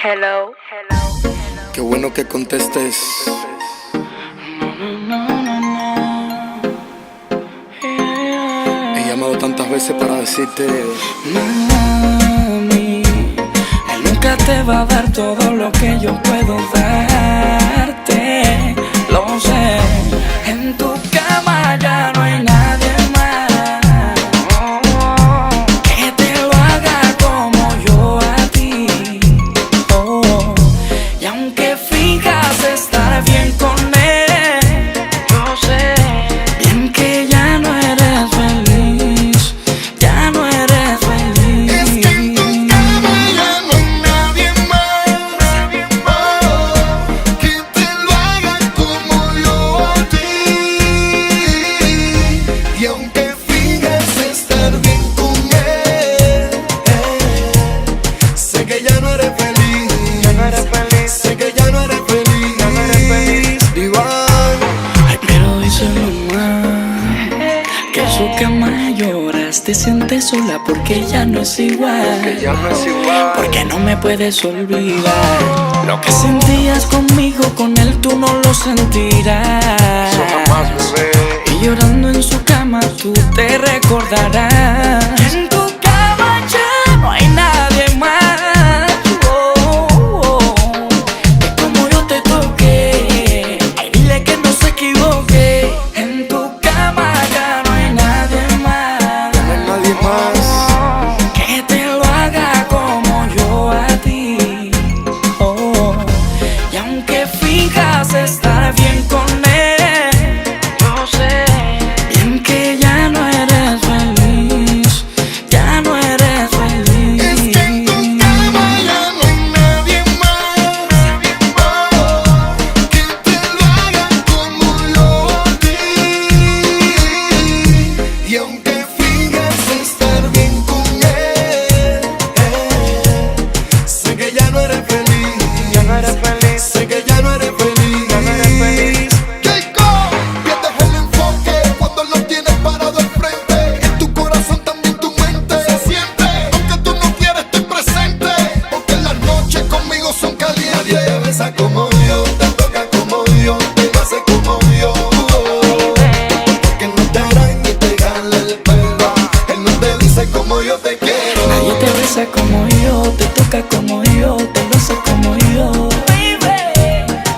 Hello. Qué bueno que contestes. He llamado tantas veces para decirte: mami, él nunca te va a dar todo lo que yo puedo darte. Lo sé, en tu cama ya no hay nadie más que te lo haga como yo a ti. Oh, y aunque finjas estar bien con él, yo sé bien que ya no eres feliz, ya no eres feliz. es que en tu cama ya no hay nadie más que te lo haga como yo a ti. Y aunque finjas estar bien con él, sé que ya no eres feliz. Sé que ya no eres feliz. Iván. Ay, pero díselo más, que en su cama lloras, te sientes sola porque ya no es igual. Ya no es igual. Porque no me puedes olvidar. Lo que sentías conmigo, con él tú no lo sentirás. Eso jamás, bebé. Y llorando en su cama tú te recordarás. En tu cama ya no hay nadie más. Que como yo te toqué, ay, dile que no se equivoque. En tu cama ya no hay nadie más No hay nadie más. que te lo haga como yo a ti. Oh, y aunque finjas estar bien con él, yo sé bien que ya no eres feliz, ya no eres feliz. Es que en tu cama ya no hay nadie más que te lo haga como yo a ti. Y aunque finjas estar bien con él, sé que ya no eres feliz. Sé que ya no eres feliz. Jacob, pierdes el enfoque cuando lo tienes parado al frente. En tu corazón también tu mente se siente, aunque tú no quieres estar presente. Porque las noches conmigo son calientes. Nadie te besa como yo, te toca como yo, te lo hace como yo. Porque no te araña ni te jala el pelo. Él no te dice como yo te quiero. Nadie te besa como yo, te toca como yo, te lo hace como yo.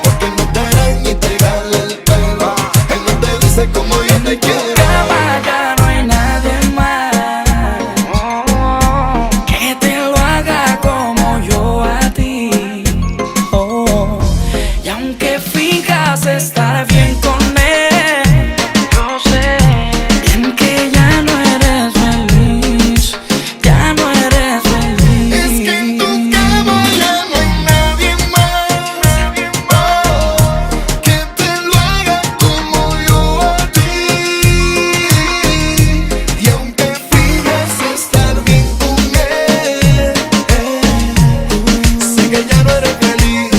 Porque no te araña ni te jala el pelo. Él no te dice como yo te quiero. Cama ya no hay nadie más que te lo haga como yo a ti. Oh, y aunque finjas estar bien con él, yo sé bien que ya no eres feliz, ya no eres feliz. Es que en tu cama ya no hay nadie más que te lo haga como yo a ti. Y aunque finjas estar bien con él, sé que ya no eres feliz.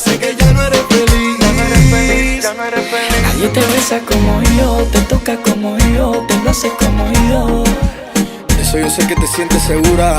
Sé que ya no eres feliz. Nadie te besa como yo, te toca como yo, te lo hace como yo. Eso yo sé que te sientes segura.